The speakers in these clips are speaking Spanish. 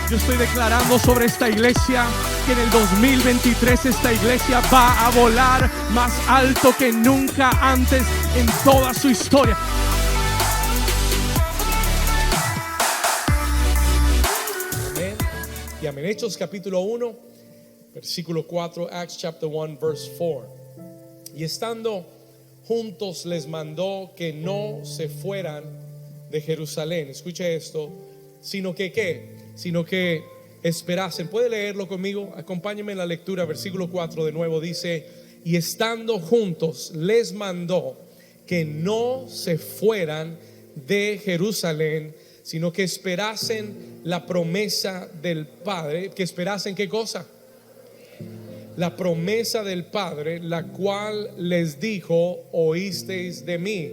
Yo estoy declarando sobre esta iglesia que en el 2023 esta iglesia va a volar más alto que nunca antes en toda su historia. Amén. Y amén. Hechos capítulo 1, versículo 4, Acts chapter 1, verse 4. Y estando juntos les mandó que no se fueran de Jerusalén. Escuche esto, sino que ¿qué? Sino que esperasen. ¿Puede leerlo conmigo? Acompáñenme en la lectura, versículo 4 de nuevo. Dice: y estando juntos les mandó que no se fueran de Jerusalén, sino que esperasen la promesa del Padre. ¿Que esperasen qué cosa? La promesa del Padre, la cual les dijo: oísteis de mí.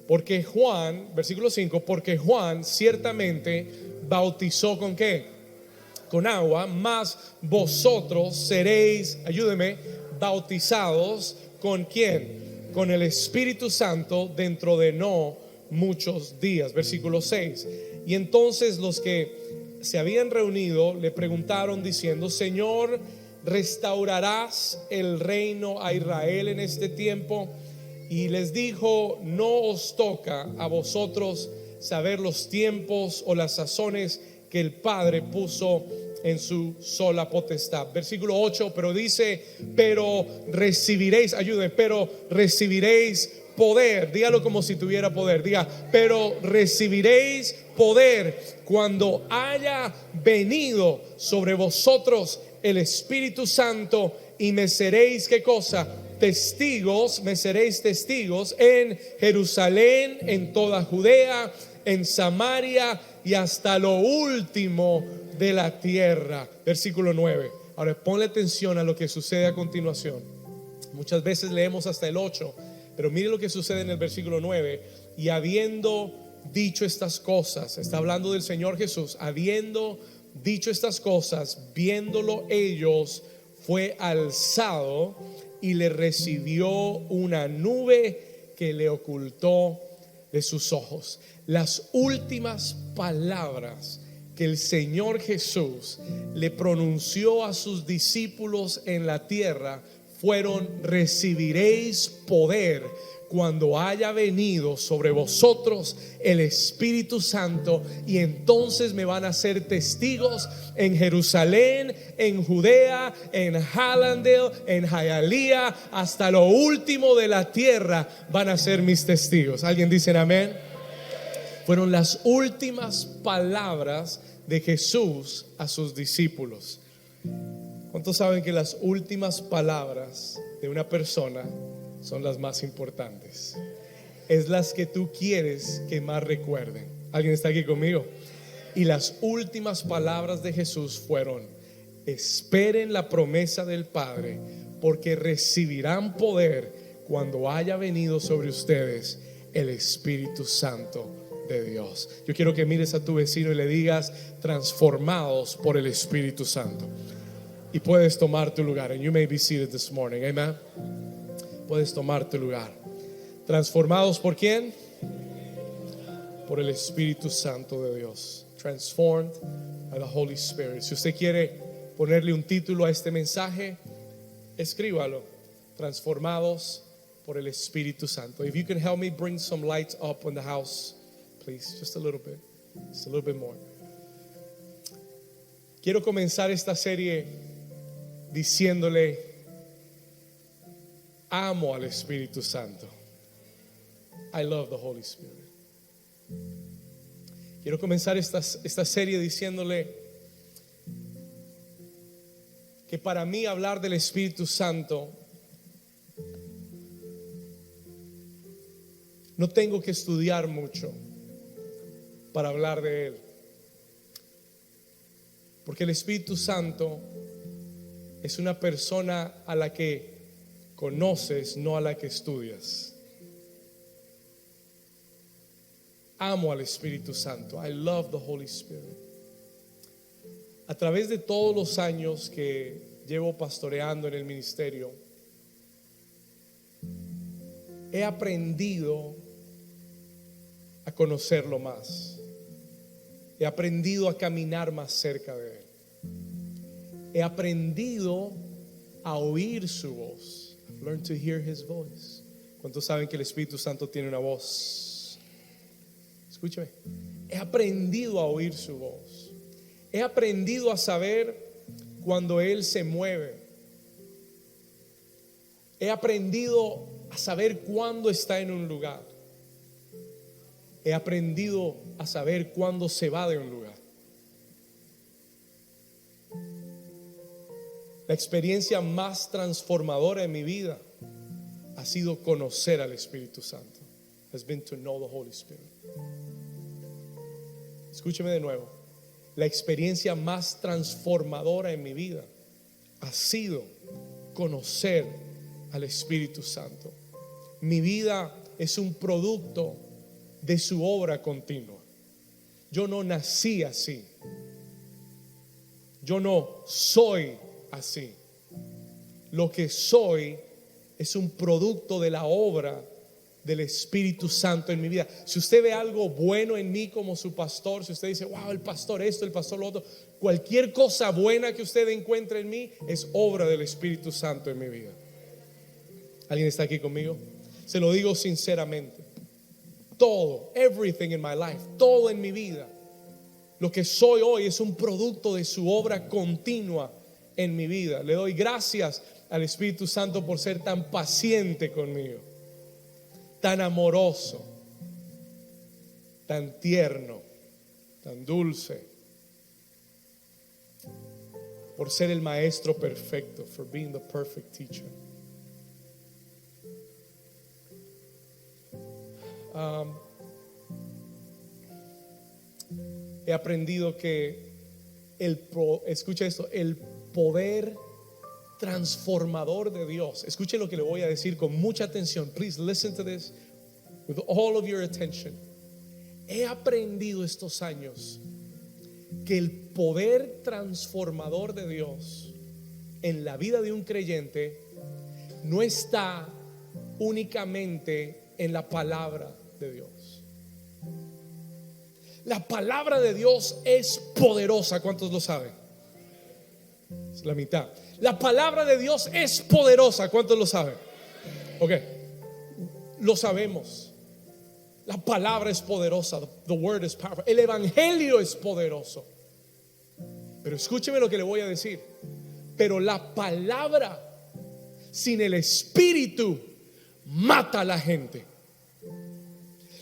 Porque Juan, versículo 5, porque Juan ciertamente bautizó ¿con qué? Con agua, mas vosotros seréis, ayúdeme, bautizados ¿con quién? Con el Espíritu Santo dentro de no muchos días. Versículo 6. Y entonces los que se habían reunido le preguntaron diciendo: Señor, ¿restaurarás el reino a Israel en este tiempo? Y les dijo: no os toca a vosotros saber los tiempos o las sazones que el Padre puso en su sola potestad. Versículo 8, pero dice: pero recibiréis, ayúdenme, pero recibiréis poder. Dígalo como si tuviera poder. Diga: pero recibiréis poder cuando haya venido sobre vosotros el Espíritu Santo, y me seréis ¿qué cosa? Testigos, me seréis testigos en Jerusalén, en toda Judea, en Samaria y hasta lo último de la tierra. Versículo 9. Ahora ponle atención a lo que sucede a continuación. Muchas veces leemos hasta el 8, pero mire lo que sucede en el versículo 9. Y habiendo dicho estas cosas, está hablando del Señor Jesús, habiendo dicho estas cosas, viéndolo ellos, fue alzado y le recibió una nube que le ocultó de sus ojos. Las últimas palabras que el Señor Jesús le pronunció a sus discípulos en la tierra fueron: recibiréis poder cuando haya venido sobre vosotros el Espíritu Santo, y entonces me van a ser testigos en Jerusalén, en Judea, en Hallandale, en Hialeah, hasta lo último de la tierra van a ser mis testigos. ¿Alguien dice amén? Fueron las últimas palabras de Jesús a sus discípulos. ¿Cuántos saben que las últimas palabras de una persona son las más importantes? Es las que tú quieres que más recuerden. ¿Alguien está aquí conmigo? Y las últimas palabras de Jesús fueron: esperen la promesa del Padre, porque recibirán poder cuando haya venido sobre ustedes el Espíritu Santo de Dios. Yo quiero que mires a tu vecino y le digas: transformados por el Espíritu Santo. Y puedes tomar tu lugar. And you may be seated this morning. Amen. Puedes tomar tu lugar. ¿Transformados por quién? Por el Espíritu Santo de Dios. Transformed by the Holy Spirit. Si usted quiere ponerle un título a este mensaje, escríbalo: transformados por el Espíritu Santo. If you can help me bring some lights up in the house, please, just a little bit, just a little bit more. Quiero comenzar esta serie diciéndole: amo al Espíritu Santo. I love the Holy Spirit. Quiero comenzar esta serie diciéndole que para mí hablar del Espíritu Santo, no tengo que estudiar mucho para hablar de Él, porque el Espíritu Santo es una persona a la que conoces, no a la que estudias. Amo al Espíritu Santo. I love the Holy Spirit. A través de todos los años que llevo pastoreando en el ministerio, he aprendido a conocerlo más. He aprendido a caminar más cerca de Él. He aprendido a oír su voz. I've learned to hear His voice. ¿Cuántos saben que el Espíritu Santo tiene una voz? Escúchame. He aprendido a oír su voz. He aprendido a saber cuando Él se mueve. He aprendido a saber cuándo está en un lugar. He aprendido a saber cuándo se va de un lugar. La experiencia más transformadora en mi vida ha sido conocer al Espíritu Santo. Has been to know the Holy Spirit. Escúcheme de nuevo. La experiencia más transformadora en mi vida ha sido conocer al Espíritu Santo. Mi vida es un producto de su obra continua. Yo no nací así. Yo no soy así. Lo que soy es un producto de la obra del Espíritu Santo en mi vida. Si usted ve algo bueno en mí como su pastor, si usted dice, wow, el pastor esto, el pastor lo otro, cualquier cosa buena que usted encuentre en mí es obra del Espíritu Santo en mi vida. ¿Alguien está aquí conmigo? Se lo digo sinceramente. Todo, everything in my life, todo en mi vida, lo que soy hoy es un producto de su obra continua en mi vida. Le doy gracias al Espíritu Santo por ser tan paciente conmigo, tan amoroso, tan tierno, tan dulce, por ser el maestro perfecto, for being the perfect teacher. He aprendido que escucha esto, el poder transformador de Dios. Escuche lo que le voy a decir con mucha atención. Please listen to this with all of your attention. He aprendido estos años que el poder transformador de Dios en la vida de un creyente no está únicamente en la palabra de Dios. La palabra de Dios es poderosa. ¿Cuántos lo saben? Es la mitad. La palabra de Dios es poderosa. ¿Cuántos lo saben? Ok, lo sabemos. La palabra es poderosa. The word is powerful. El evangelio es poderoso. Pero escúcheme lo que le voy a decir. Pero la palabra sin el Espíritu mata a la gente.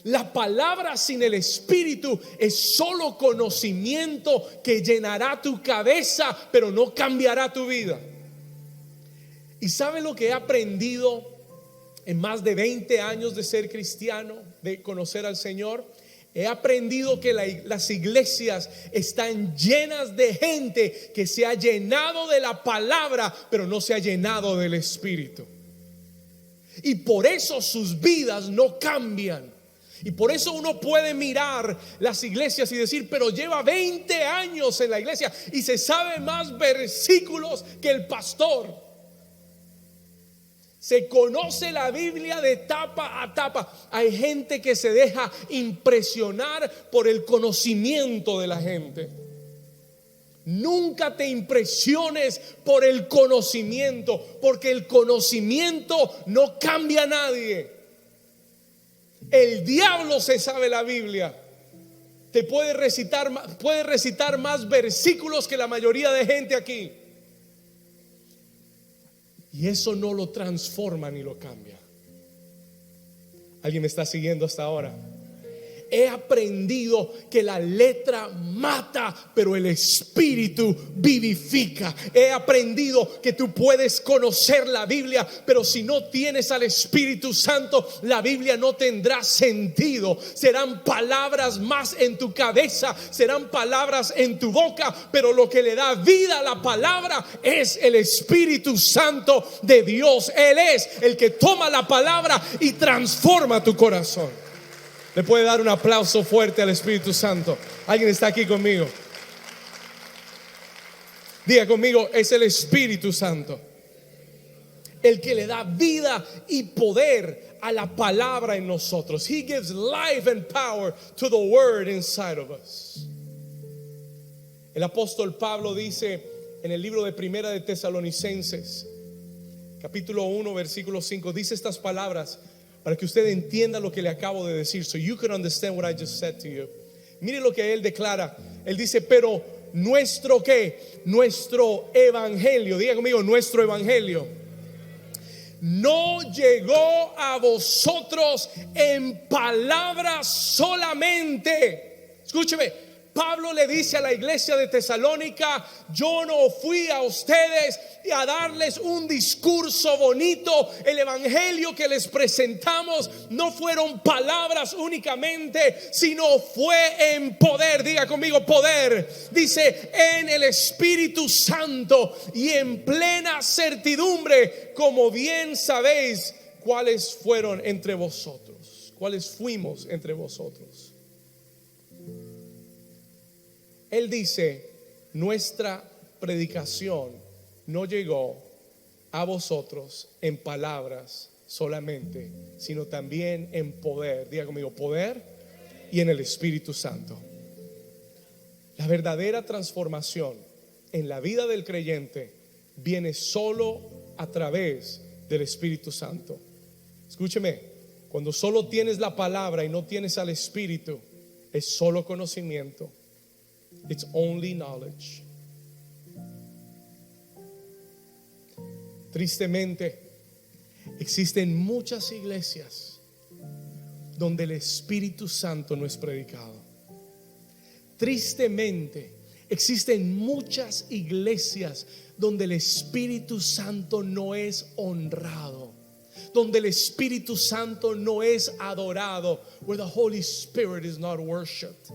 La palabra sin el Espíritu es solo conocimiento que llenará tu cabeza, pero no cambiará tu vida. ¿Y sabe lo que he aprendido en más de 20 años de ser cristiano, de conocer al Señor? He aprendido que las iglesias están llenas de gente que se ha llenado de la palabra, pero no se ha llenado del Espíritu. Y por eso sus vidas no cambian. Y por eso uno puede mirar las iglesias y decir, pero lleva 20 años en la iglesia y se sabe más versículos que el pastor. Se conoce la Biblia de tapa a tapa. Hay gente que se deja impresionar por el conocimiento de la gente. Nunca te impresiones por el conocimiento, porque el conocimiento no cambia a nadie. El diablo se sabe la Biblia. Te puede recitar más versículos que la mayoría de gente aquí. Y eso no lo transforma ni lo cambia. ¿Alguien me está siguiendo hasta ahora? He aprendido que la letra mata, pero el Espíritu vivifica. He aprendido que tú puedes conocer la Biblia, pero si no tienes al Espíritu Santo, la Biblia no tendrá sentido. Serán palabras más en tu cabeza, serán palabras en tu boca, pero lo que le da vida a la palabra es el Espíritu Santo de Dios. Él es el que toma la palabra y transforma tu corazón. Le puede dar un aplauso fuerte al Espíritu Santo. ¿Alguien está aquí conmigo? Diga conmigo, es el Espíritu Santo el que le da vida y poder a la palabra en nosotros. He gives life and power to the word inside of us. El apóstol Pablo dice en el libro de Primera de Tesalonicenses, capítulo 1, versículo 5, dice estas palabras para que usted entienda lo que le acabo de decir, so you can understand what I just said to you. Mire lo que él declara. Él dice, pero nuestro ¿qué? Nuestro evangelio, diga conmigo, nuestro evangelio no llegó a vosotros en palabras solamente. Escúcheme, Pablo le dice a la iglesia de Tesalónica, yo no fui a ustedes a darles un discurso bonito. El evangelio que les presentamos no fueron palabras únicamente, sino fue en poder. Diga conmigo, poder. Dice, en el Espíritu Santo y en plena certidumbre, como bien sabéis cuáles fueron entre vosotros, cuáles fuimos entre vosotros. Él dice, nuestra predicación no llegó a vosotros en palabras solamente, sino también en poder. Diga conmigo, poder y en el Espíritu Santo. La verdadera transformación en la vida del creyente viene solo a través del Espíritu Santo. Escúcheme, cuando solo tienes la palabra y no tienes al Espíritu, es solo conocimiento. It's only knowledge. Tristemente, existen muchas iglesias donde el Espíritu Santo no es predicado. Tristemente, existen muchas iglesias donde el Espíritu Santo no es honrado, donde el Espíritu Santo no es adorado, where the Holy Spirit is not worshipped.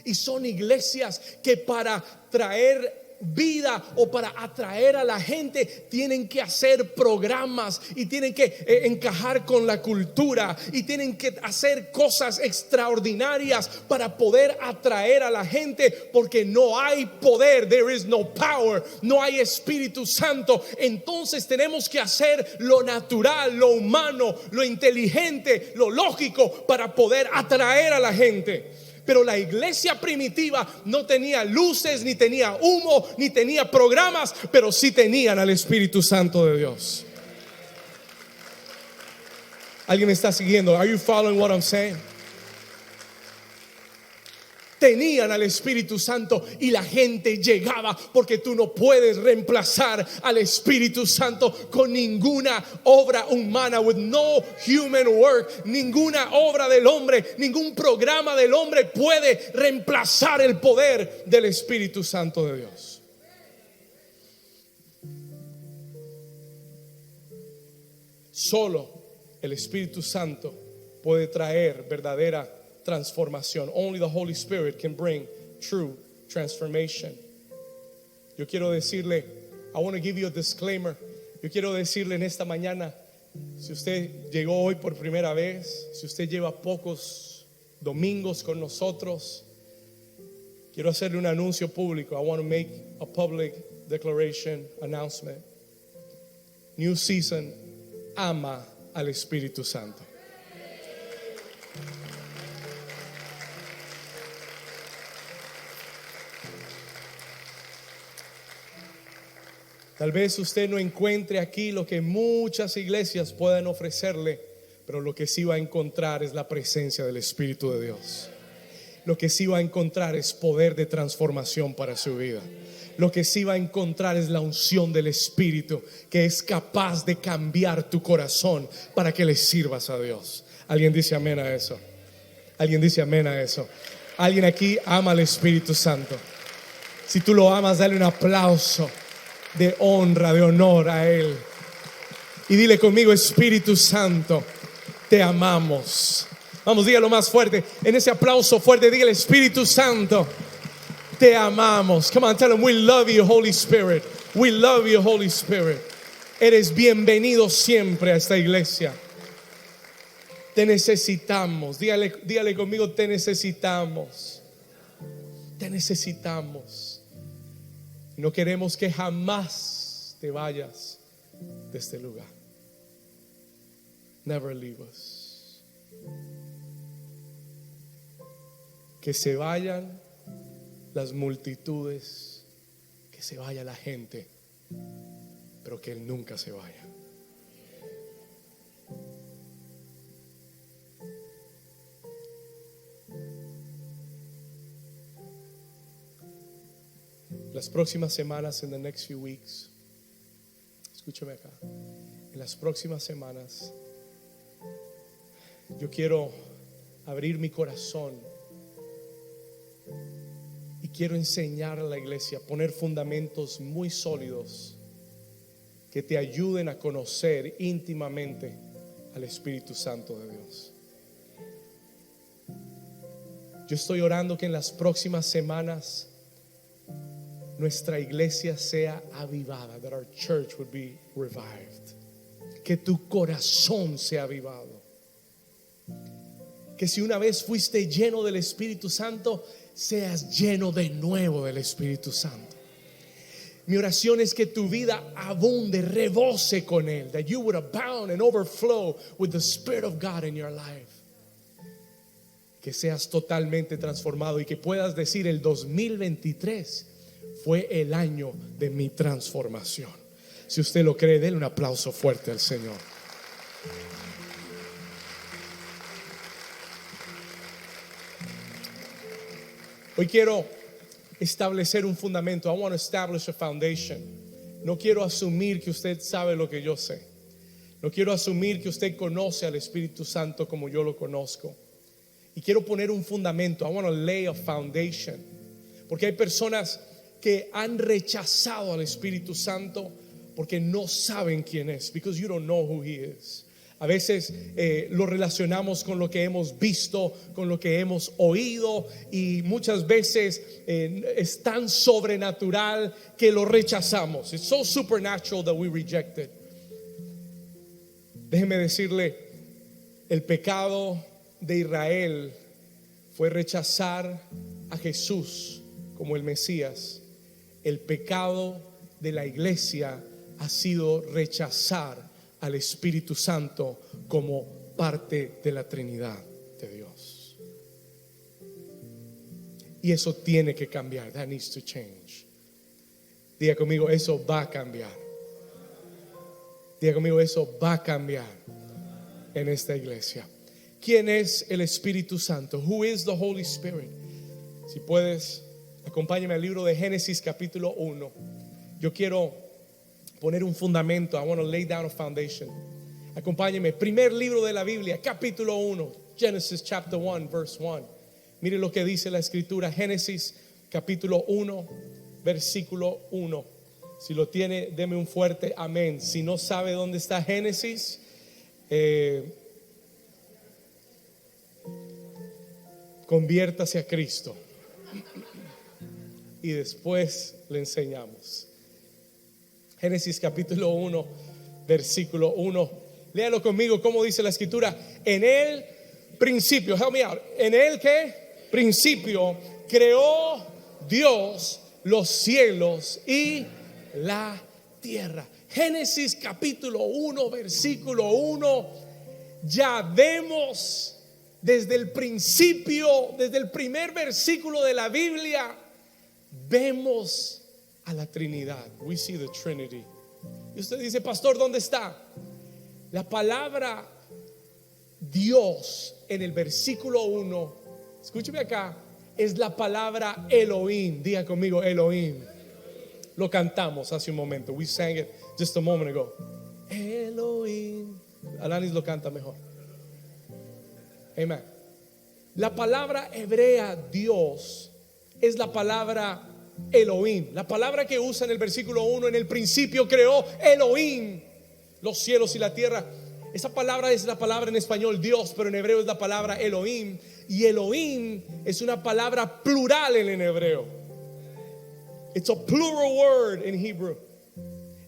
Y son iglesias que para traer vida o para atraer a la gente tienen que hacer programas y tienen que encajar con la cultura y tienen que hacer cosas extraordinarias para poder atraer a la gente, porque no hay poder, there is no power, no hay Espíritu Santo. Entonces tenemos que hacer lo natural, lo humano, lo inteligente, lo lógico para poder atraer a la gente. Pero la iglesia primitiva no tenía luces, ni tenía humo, ni tenía programas, pero sí tenían al Espíritu Santo de Dios. ¿Alguien me está siguiendo? Are you following what I'm saying? Tenían al Espíritu Santo y la gente llegaba, porque tú no puedes reemplazar al Espíritu Santo con ninguna obra humana, with no human work. Ninguna obra del hombre, ningún programa del hombre puede reemplazar el poder del Espíritu Santo de Dios. Solo el Espíritu Santo puede traer verdadera transformación. Only the Holy Spirit can bring true transformation. Yo quiero decirle, I want to give you a disclaimer. Yo quiero decirle en esta mañana, si usted llegó hoy por primera vez, si usted lleva pocos domingos con nosotros, quiero hacerle un anuncio público. I want to make a public declaration, announcement. New Season ama al Espíritu Santo. Tal vez usted no encuentre aquí lo que muchas iglesias puedan ofrecerle, pero lo que sí va a encontrar es la presencia del Espíritu de Dios. Lo que sí va a encontrar es poder de transformación para su vida. Lo que sí va a encontrar es la unción del Espíritu, que es capaz de cambiar tu corazón para que le sirvas a Dios. ¿Alguien dice amén a eso? ¿Alguien dice amén a eso? ¿Alguien aquí ama al Espíritu Santo? Si tú lo amas, dale un aplauso de honra, de honor a Él. Y dile conmigo, Espíritu Santo, te amamos. Vamos, dígalo más fuerte. En ese aplauso fuerte, dígale, Espíritu Santo, te amamos. Come on, tell him, we love you, Holy Spirit. We love you, Holy Spirit. Eres bienvenido siempre a esta iglesia. Te necesitamos. Dígale conmigo, te necesitamos. Te necesitamos. No queremos que jamás te vayas de este lugar. Never leave us. Que se vayan las multitudes, que se vaya la gente, pero que Él nunca se vaya. Las próximas semanas, in the next few weeks, escúchame acá, en las próximas semanas yo quiero abrir mi corazón y quiero enseñar a la iglesia, poner fundamentos muy sólidos que te ayuden a conocer íntimamente al Espíritu Santo de Dios. Yo estoy orando que en las próximas semanas nuestra iglesia sea avivada, that our church would be revived, que tu corazón sea avivado, que si una vez fuiste lleno del Espíritu Santo, seas lleno de nuevo del Espíritu Santo. Mi oración es que tu vida abunde, rebose con Él, that you would abound and overflow with the Spirit of God in your life. Que seas totalmente transformado y que puedas decir: el 2023 fue el año de mi transformación. Si usted lo cree, denle un aplauso fuerte al Señor. Hoy quiero establecer un fundamento. I want to establish a foundation. No quiero asumir que usted sabe lo que yo sé. No quiero asumir que usted conoce al Espíritu Santo como yo lo conozco. Y quiero poner un fundamento. I want to lay a foundation. Porque hay personas que han rechazado al Espíritu Santo porque no saben quién es. Because you don't know who He is. A veces lo relacionamos con lo que hemos visto, con lo que hemos oído, y muchas veces es tan sobrenatural que lo rechazamos. It's so supernatural that we reject it. Déjeme decirle, el pecado de Israel fue rechazar a Jesús como el Mesías. El pecado de la iglesia ha sido rechazar al Espíritu Santo como parte de la Trinidad de Dios. Y eso tiene que cambiar. That needs to change. Diga conmigo, eso va a cambiar. Diga conmigo, eso va a cambiar en esta iglesia. ¿Quién es el Espíritu Santo? Who is the Holy Spirit? Si puedes, acompáñame al libro de Génesis capítulo 1. Yo quiero poner un fundamento. I want to lay down a foundation. Acompáñeme. Primer libro de la Biblia, capítulo 1, Genesis chapter 1, verse 1. Mire lo que dice la escritura. Génesis capítulo 1, versículo 1. Si lo tiene, deme un fuerte amén. Si no sabe dónde está Génesis, conviértase a Cristo y después le enseñamos. Génesis capítulo 1, versículo 1. Léalo conmigo, como dice la escritura. En el principio, help me out. En el que principio creó Dios los cielos y la tierra. Génesis capítulo 1, versículo 1. Ya vemos desde el principio, desde el primer versículo de la Biblia, vemos a la Trinidad. We see the Trinity. Y usted dice, pastor, ¿dónde está? La palabra Dios en el versículo 1, escúcheme acá, es la palabra Elohim. Diga conmigo, Elohim. Lo cantamos hace un momento. We sang it just a moment ago. Elohim. Alanis lo canta mejor. Amen. La palabra hebrea Dios es la palabra Elohim. La palabra que usa en el versículo 1, en el principio creó Elohim los cielos y la tierra. Esa palabra es la palabra en español Dios, pero en hebreo es la palabra Elohim. Y Elohim es una palabra plural en hebreo. It's a plural word in Hebrew.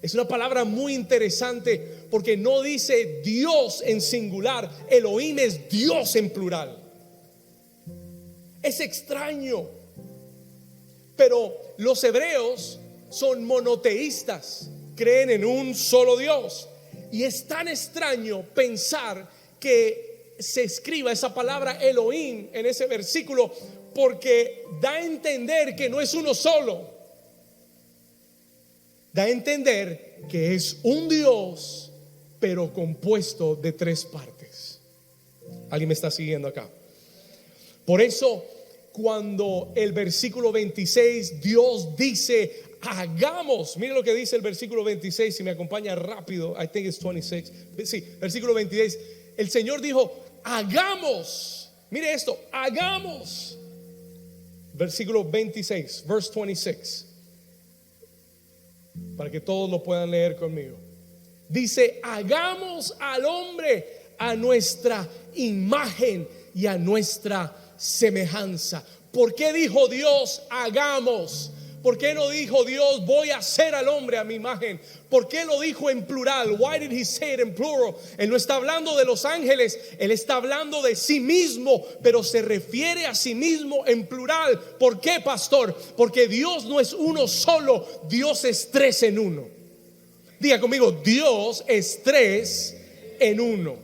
Es una palabra muy interesante porque no dice Dios en singular. Elohim es Dios en plural. Es extraño, pero los hebreos son monoteístas, creen en un solo Dios. Y es tan extraño pensar que se escriba esa palabra Elohim en ese versículo, porque da a entender que no es uno solo. Da a entender que es un Dios, pero compuesto de tres partes. ¿Alguien me está siguiendo acá? Por eso, cuando el versículo 26, Dios dice, hagamos. Mire lo que dice el versículo 26, si me acompaña rápido. I think it's 26. Sí, versículo 26. El Señor dijo, hagamos. Mire esto, hagamos. Versículo 26, verse 26. Para que todos lo puedan leer conmigo. Dice, hagamos al hombre a nuestra imagen y a nuestra semejanza. ¿Por qué dijo Dios hagamos? ¿Por qué no dijo Dios voy a hacer al hombre a mi imagen? ¿Por qué lo dijo en plural? Why did he say it in plural? Él no está hablando de los ángeles, él está hablando de sí mismo, pero se refiere a sí mismo en plural. ¿Por qué, pastor? Porque Dios no es uno solo, Dios es tres en uno. Diga conmigo, Dios es tres en uno.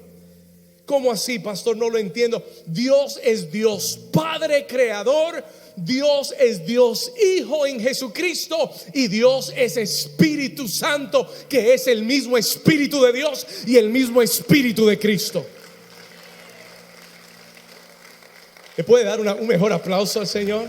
¿Cómo así, pastor? No lo entiendo. Dios es Dios Padre Creador, Dios es Dios Hijo en Jesucristo, y Dios es Espíritu Santo, que es el mismo Espíritu de Dios y el mismo Espíritu de Cristo. ¿Le puede dar un mejor aplauso al Señor?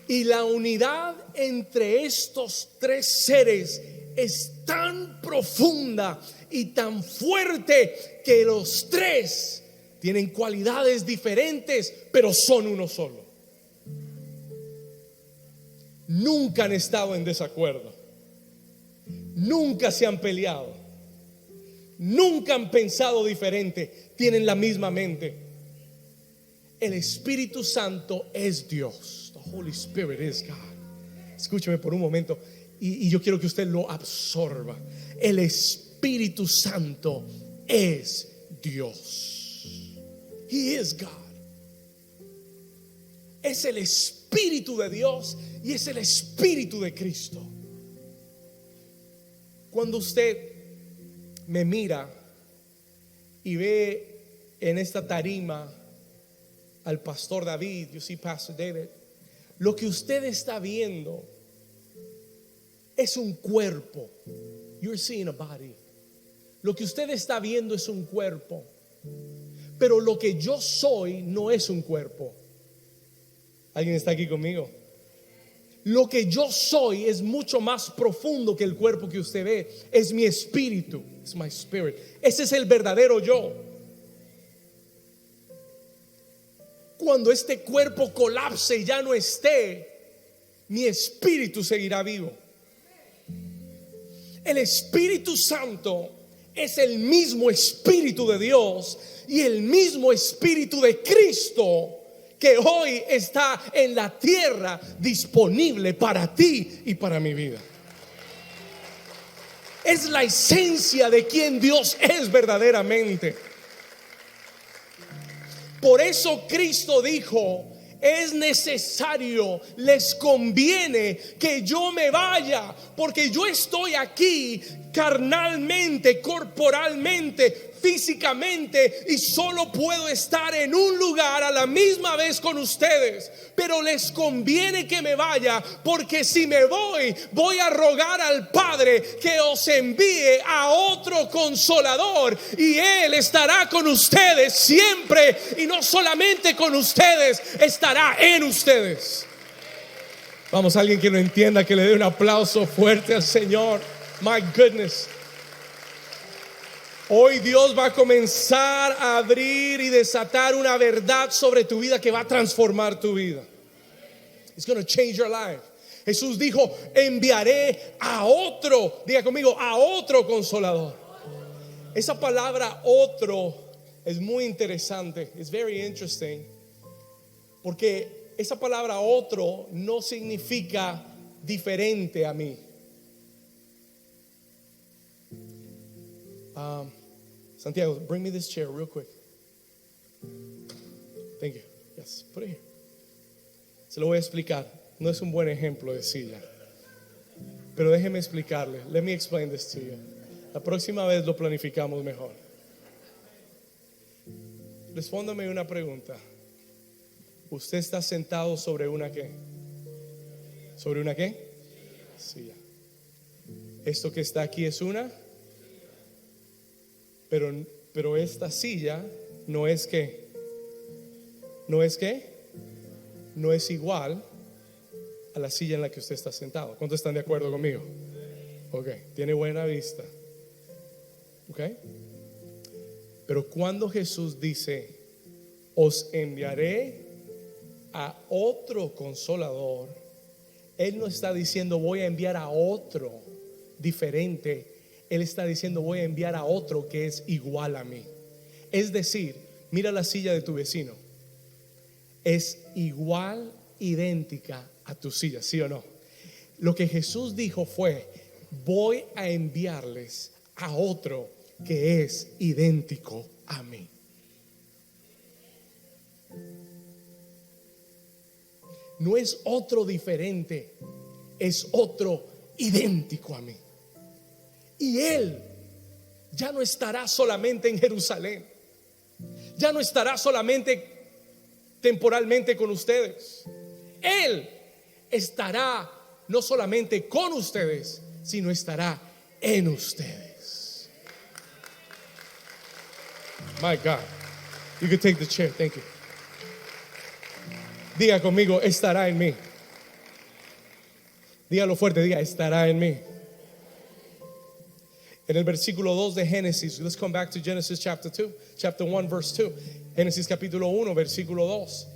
Y la unidad entre estos tres seres es tan profunda y tan fuerte que los tres tienen cualidades diferentes, pero son uno solo. Nunca han estado en desacuerdo, nunca se han peleado, nunca han pensado diferente, tienen la misma mente. El Espíritu Santo es Dios. The Holy Spirit is God. Escúcheme por un momento y yo quiero que usted lo absorba. El Espíritu Santo es Dios. He is God. Es el Espíritu de Dios y es el Espíritu de Cristo. Cuando usted me mira y ve en esta tarima al pastor David, you see Pastor David, lo que usted está viendo es un cuerpo. You're seeing a body. Lo que usted está viendo es un cuerpo, pero lo que yo soy no es un cuerpo. ¿Alguien está aquí conmigo? Lo que yo soy es mucho más profundo que el cuerpo que usted ve. Es mi espíritu. It's my spirit. Ese es el verdadero yo. Cuando este cuerpo colapse y ya no esté, mi espíritu seguirá vivo. El Espíritu Santo es el mismo Espíritu de Dios y el mismo Espíritu de Cristo que hoy está en la tierra disponible para ti y para mi vida. Es la esencia de quien Dios es verdaderamente. Por eso Cristo dijo: es necesario, les conviene que yo me vaya, porque yo estoy aquí carnalmente, corporalmente, físicamente, y solo puedo estar en un lugar a la misma vez con ustedes. Pero les conviene que me vaya, porque si me voy a rogar al Padre que os envíe a otro consolador, y Él estará con ustedes siempre, y no solamente con ustedes, estará en ustedes. Vamos, alguien que lo entienda, que le dé un aplauso fuerte al Señor. My goodness. Hoy Dios va a comenzar a abrir y desatar una verdad sobre tu vida que va a transformar tu vida. It's going to change your life. Jesús dijo: enviaré a otro, diga conmigo, a otro consolador. Esa palabra otro es muy interesante. It's very interesting. Porque esa palabra otro no significa diferente a mí. Santiago, bring me this chair real quick. Thank you. Yes, put it here. Se lo voy a explicar. No es un buen ejemplo de silla, pero déjeme explicarle. Let me explain this to you. La próxima vez lo planificamos mejor. Respóndame una pregunta. ¿Usted está sentado sobre una qué? ¿Sobre una qué? Silla. Esto que está aquí es una, pero esta silla no es que, no es que, no es igual a la silla en la que usted está sentado. ¿Cuántos están de acuerdo conmigo? Ok, tiene buena vista. Ok. Pero cuando Jesús dice, os enviaré a otro consolador, Él no está diciendo voy a enviar a otro diferente. Él está diciendo voy a enviar a otro que es igual a mí. Es decir, mira la silla de tu vecino. Es igual, idéntica a tu silla, ¿sí o no? Lo que Jesús dijo fue, voy a enviarles a otro que es idéntico a mí. No es otro diferente, es otro idéntico a mí. Y Él ya no estará solamente en Jerusalén, ya no estará solamente temporalmente con ustedes. Él estará no solamente con ustedes, sino estará en ustedes. My God, you can take the chair, thank you. Diga conmigo, estará en mí. Dígalo fuerte, diga, estará en mí. En el versículo 2 de Génesis, let's come back to Genesis chapter 1 verse 2. Génesis capítulo 1 versículo 2.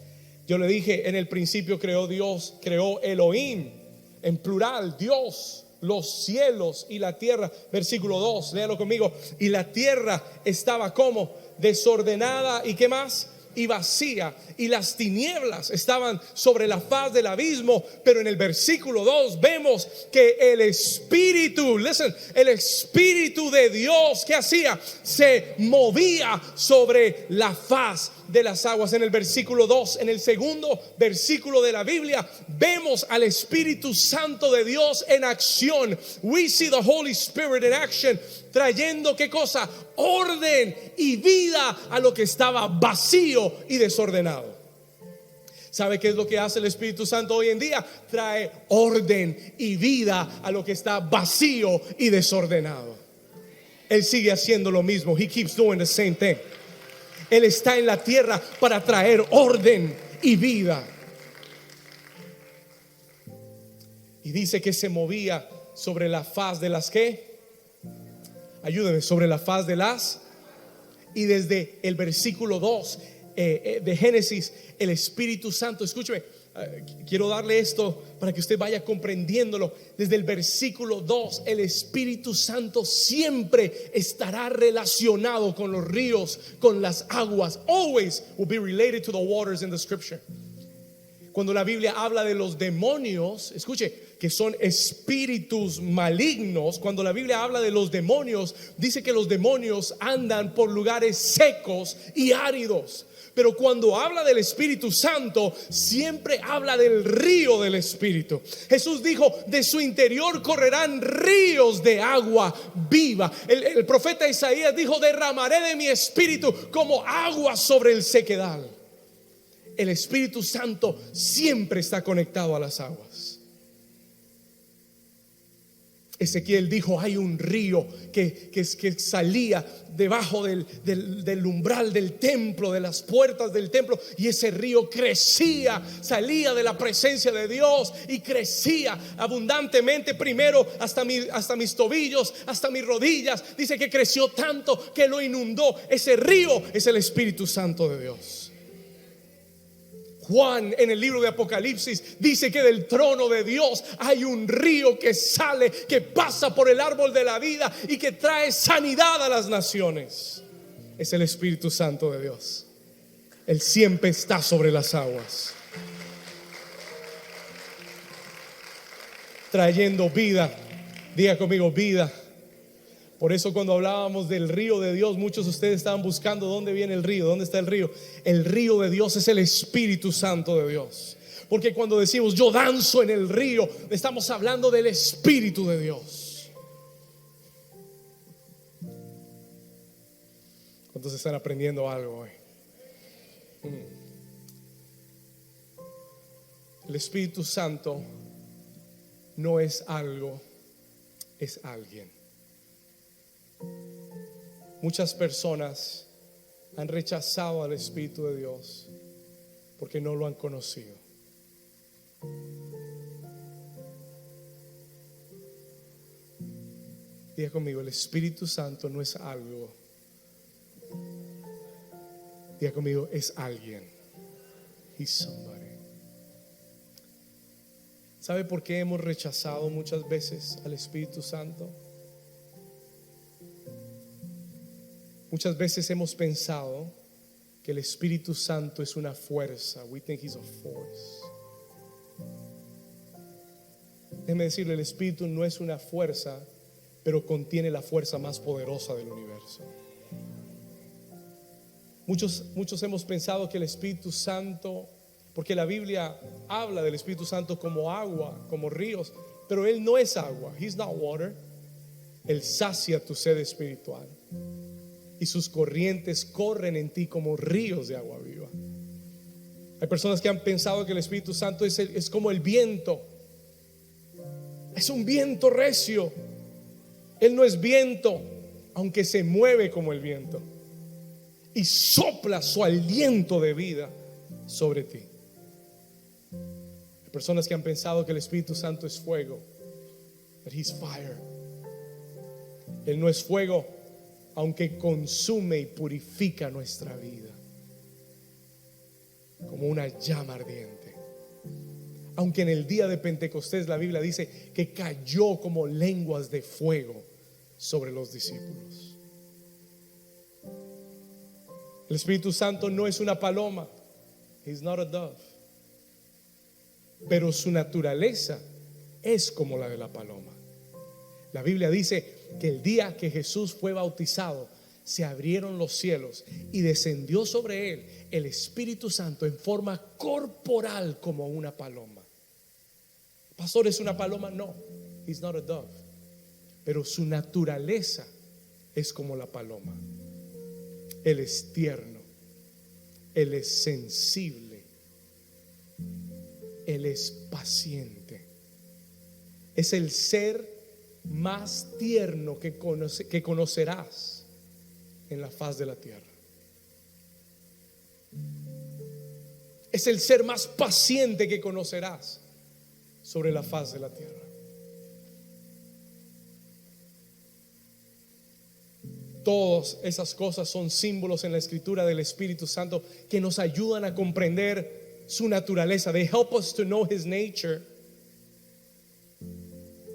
Yo le dije, en el principio creó Dios, creó Elohim, en plural, Dios, los cielos y la tierra. Versículo 2, léalo conmigo. Y la tierra estaba como desordenada y ¿qué más? Y vacía, y las tinieblas estaban sobre la faz del abismo. Pero en el versículo 2 vemos que el Espíritu, listen, el Espíritu de Dios, ¿qué hacía? Se movía sobre la faz de las aguas. En el versículo 2, en el segundo versículo de la Biblia, vemos al Espíritu Santo de Dios en acción. We see the Holy Spirit in action, trayendo ¿qué cosa? Orden y vida a lo que estaba vacío y desordenado. ¿Sabe qué es lo que hace el Espíritu Santo hoy en día? Trae orden y vida a lo que está vacío y desordenado. Él sigue haciendo lo mismo. He keeps doing the same thing. Él está en la tierra para traer orden y vida. Y dice que se movía sobre la faz de las ¿qué? Ayúdeme, sobre la faz de las. Y desde el versículo 2 de Génesis, el Espíritu Santo, escúcheme, quiero darle esto para que usted vaya comprendiéndolo. Desde el versículo 2, el Espíritu Santo siempre estará relacionado con los ríos, con las aguas. Always will be related to the waters in the scripture. Cuando la Biblia habla de los demonios, escuche, que son espíritus malignos. Cuando la Biblia habla de los demonios, dice que los demonios andan por lugares secos y áridos. Pero cuando habla del Espíritu Santo, siempre habla del río del Espíritu. Jesús dijo, de su interior correrán ríos de agua viva. El profeta Isaías dijo, derramaré de mi espíritu como agua sobre el sequedal. El Espíritu Santo siempre está conectado a las aguas. Ezequiel dijo, hay un río que salía debajo del umbral del templo, de las puertas del templo, y ese río crecía, salía de la presencia de Dios y crecía abundantemente, primero hasta mis tobillos, hasta mis rodillas. Dice que creció tanto que lo inundó. Ese río es el Espíritu Santo de Dios. Juan en el libro de Apocalipsis dice que del trono de Dios hay un río que sale, que pasa por el árbol de la vida y que trae sanidad a las naciones. Es el Espíritu Santo de Dios. Él siempre está sobre las aguas, trayendo vida. Diga conmigo, vida. Por eso cuando hablábamos del río de Dios, muchos de ustedes estaban buscando dónde viene el río, dónde está el río. El río de Dios es el Espíritu Santo de Dios. Porque cuando decimos yo danzo en el río, estamos hablando del Espíritu de Dios. ¿Cuántos están aprendiendo algo hoy? El Espíritu Santo no es algo, es alguien. Muchas personas han rechazado al Espíritu de Dios porque no lo han conocido. Diga conmigo, el Espíritu Santo no es algo. Diga conmigo, es alguien. He's somebody. ¿Sabe por qué hemos rechazado muchas veces al Espíritu Santo? Muchas veces hemos pensado que el Espíritu Santo es una fuerza. We think he's a force. Déjeme decirle, el Espíritu no es una fuerza, pero contiene la fuerza más poderosa del universo. Muchos hemos pensado que el Espíritu Santo, porque la Biblia habla del Espíritu Santo como agua, como ríos, pero Él no es agua. He's not water. Él sacia tu sed espiritual y sus corrientes corren en ti como ríos de agua viva. Hay personas que han pensado que el Espíritu Santo es como el viento. Es un viento recio. Él no es viento, aunque se mueve como el viento y sopla su aliento de vida sobre ti. Hay personas que han pensado que el Espíritu Santo es fuego, that he's fire. Él no es fuego, aunque consume y purifica nuestra vida como una llama ardiente. Aunque en el día de Pentecostés la Biblia dice que cayó como lenguas de fuego sobre los discípulos. El Espíritu Santo no es una paloma. He's not a dove. Pero su naturaleza es como la de la paloma. La Biblia dice que el día que Jesús fue bautizado, se abrieron los cielos y descendió sobre él el Espíritu Santo en forma corporal como una paloma. Pastor, ¿es una paloma? No, he's not a dove. Pero su naturaleza es como la paloma. Él es tierno, Él es sensible, Él es paciente. Es el ser más tierno que conocerás en la faz de la tierra. Es el ser más paciente que conocerás sobre la faz de la tierra. Todas esas cosas son símbolos en la escritura del Espíritu Santo que nos ayudan a comprender su naturaleza. They help us to know his nature.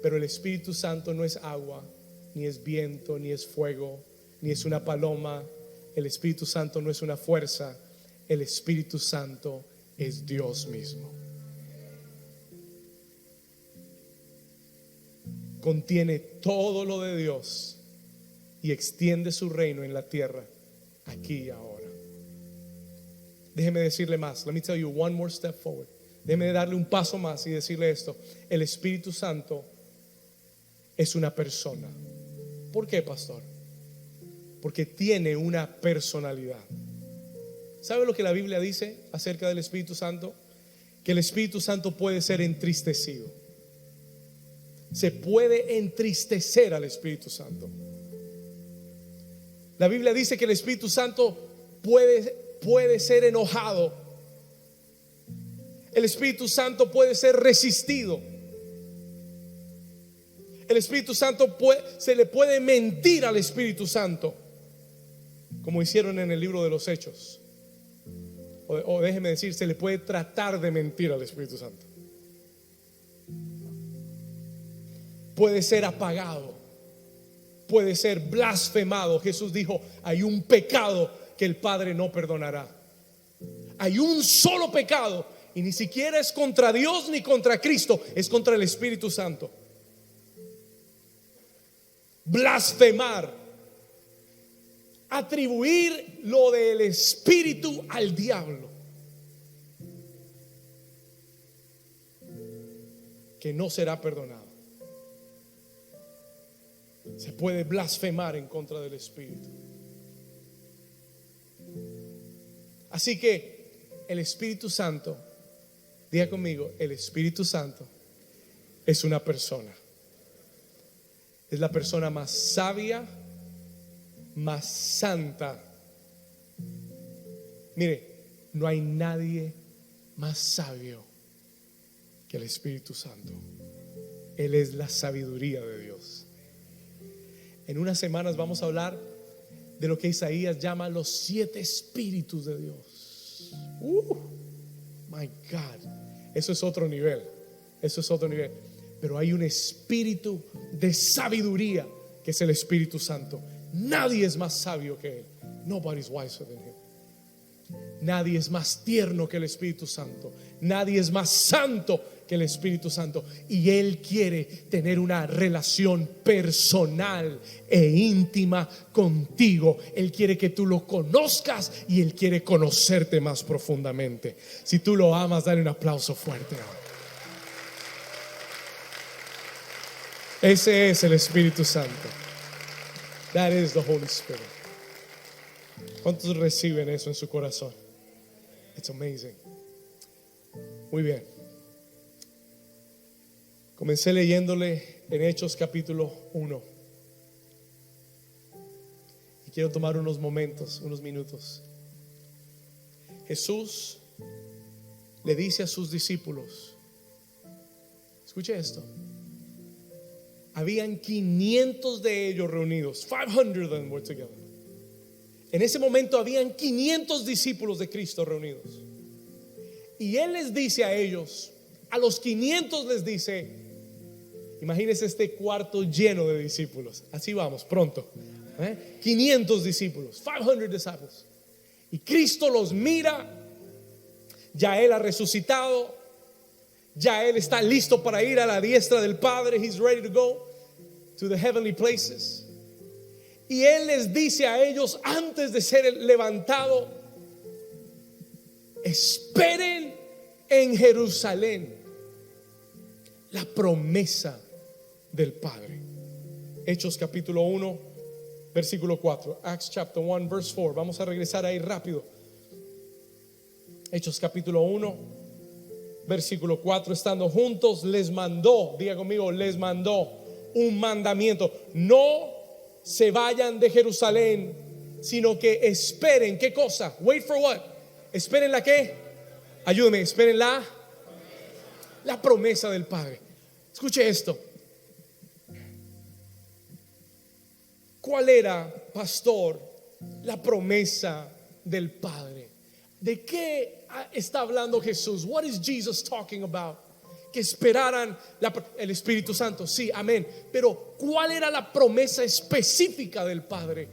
Pero el Espíritu Santo no es agua, ni es viento, ni es fuego, ni es una paloma. El Espíritu Santo no es una fuerza. El Espíritu Santo es Dios mismo. Contiene todo lo de Dios y extiende su reino en la tierra, aquí y ahora. Déjeme decirle más. Let me tell you one more step forward. Déjeme darle un paso más y decirle esto. El Espíritu Santo es una persona. ¿Por qué, pastor? Porque tiene una personalidad. ¿Sabe lo que la Biblia dice acerca del Espíritu Santo? Que el Espíritu Santo puede ser entristecido. Se puede entristecer al Espíritu Santo. La Biblia dice que el Espíritu Santo puede ser enojado. El Espíritu Santo puede ser resistido. El Espíritu Santo se le puede mentir al Espíritu Santo, como hicieron en el libro de los Hechos. O déjeme decir, se le puede tratar de mentir al Espíritu Santo. Puede ser apagado, puede ser blasfemado. Jesús dijo: hay un pecado que el Padre no perdonará. Hay un solo pecado, y ni siquiera es contra Dios ni contra Cristo, es contra el Espíritu Santo. Blasfemar, atribuir lo del Espíritu al diablo, que no será perdonado. Se puede blasfemar en contra del Espíritu. Así que el Espíritu Santo, diga conmigo, el Espíritu Santo es una persona. Es la persona más sabia, más santa. Mire, no hay nadie más sabio que el Espíritu Santo. Él es la sabiduría de Dios. En unas semanas vamos a hablar de lo que Isaías llama los 7 espíritus de Dios. My God, eso es otro nivel. Eso es otro nivel. Pero hay un espíritu de sabiduría que es el Espíritu Santo. Nadie es más sabio que Él. Nobody's wiser than Him. Nadie es más tierno que el Espíritu Santo. Nadie es más santo que el Espíritu Santo. Y Él quiere tener una relación personal e íntima contigo. Él quiere que tú lo conozcas y Él quiere conocerte más profundamente. Si tú lo amas, dale un aplauso fuerte. Ese es el Espíritu Santo. That is the Holy Spirit. ¿Cuántos reciben eso en su corazón? It's amazing. Muy bien. Comencé leyéndole en Hechos capítulo 1. Y quiero tomar unos momentos, unos minutos. Jesús le dice a sus discípulos, escuche esto. Habían 500 de ellos reunidos. 500 of them were together. En ese momento habían 500 discípulos de Cristo reunidos. Y Él les dice a ellos, a los 500 les dice, imagínense este cuarto lleno de discípulos. Así vamos, pronto. 500 discípulos, 500 discípulos. Y Cristo los mira. Ya Él ha resucitado. Ya Él está listo para ir a la diestra del Padre. He's ready to go to the heavenly places. Y Él les dice a ellos antes de ser levantado: esperen en Jerusalén la promesa del Padre. Hechos capítulo 1 versículo 4. Acts chapter 1 verse 4. Vamos a regresar ahí rápido. Hechos capítulo 1 versículo 4. Estando juntos les mandó, diga conmigo, les mandó un mandamiento: no se vayan de Jerusalén, sino que esperen. ¿Qué cosa? Wait for what? Esperen la qué? Ayúdeme, esperen la promesa del Padre. Escuche esto. ¿Cuál era, pastor, la promesa del Padre? ¿De qué está hablando Jesús? What is Jesus talking about? Que esperaran el Espíritu Santo. Sí, amén. Pero ¿cuál era la promesa específica del Padre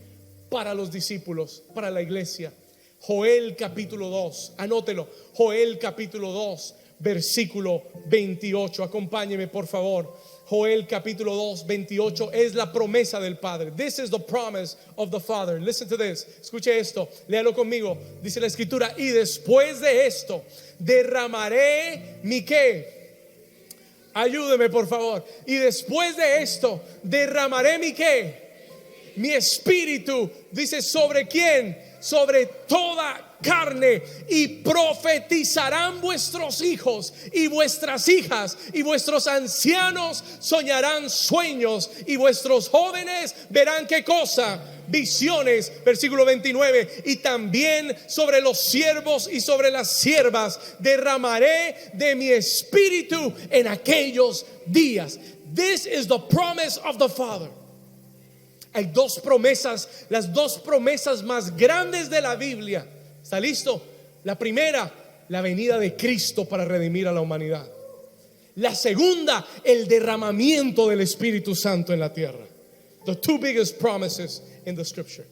para los discípulos, para la iglesia? Joel capítulo 2, anótelo. Joel capítulo 2 versículo 28. Acompáñeme por favor. Joel capítulo 2 28 es la promesa del Padre. This is the promise of the Father. Listen to this. Escuche esto, léalo conmigo. Dice la escritura: y después de esto derramaré mi ¿qué? Ayúdeme por favor. Y después de esto derramaré mi ¿qué? Mi espíritu. Dice, ¿sobre quién? Sobre toda carne, y profetizarán vuestros hijos y vuestras hijas, y vuestros ancianos soñarán sueños, y vuestros jóvenes verán ¿qué cosa? Visiones. Versículo 29. Y también sobre los siervos y sobre las siervas derramaré de mi espíritu en aquellos días. This is the promise of the Father. Hay dos promesas, las dos promesas más grandes de la Biblia. ¿Está listo? La primera, la venida de Cristo para redimir a la humanidad. La segunda, el derramamiento del Espíritu Santo en la tierra. The two biggest promises in the scripture.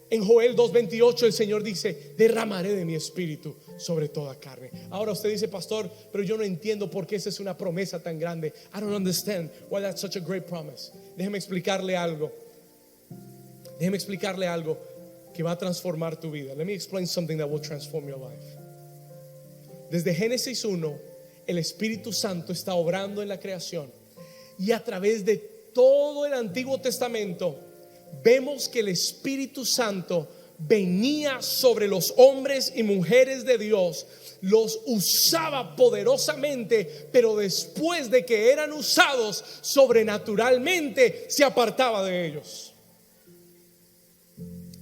En Joel 2:28 el Señor dice: derramaré de mi espíritu sobre toda carne. Ahora usted dice: pastor, pero yo no entiendo por qué esa es una promesa tan grande. I don't understand why that's such a great promise. Déjeme explicarle algo. Déjeme explicarle algo que va a transformar tu vida. Let me explain something that will transform your life. Desde Génesis 1, el Espíritu Santo está obrando en la creación, y a través de todo el Antiguo Testamento vemos que el Espíritu Santo venía sobre los hombres y mujeres de Dios, los usaba poderosamente, pero después de que eran usados sobrenaturalmente, se apartaba de ellos.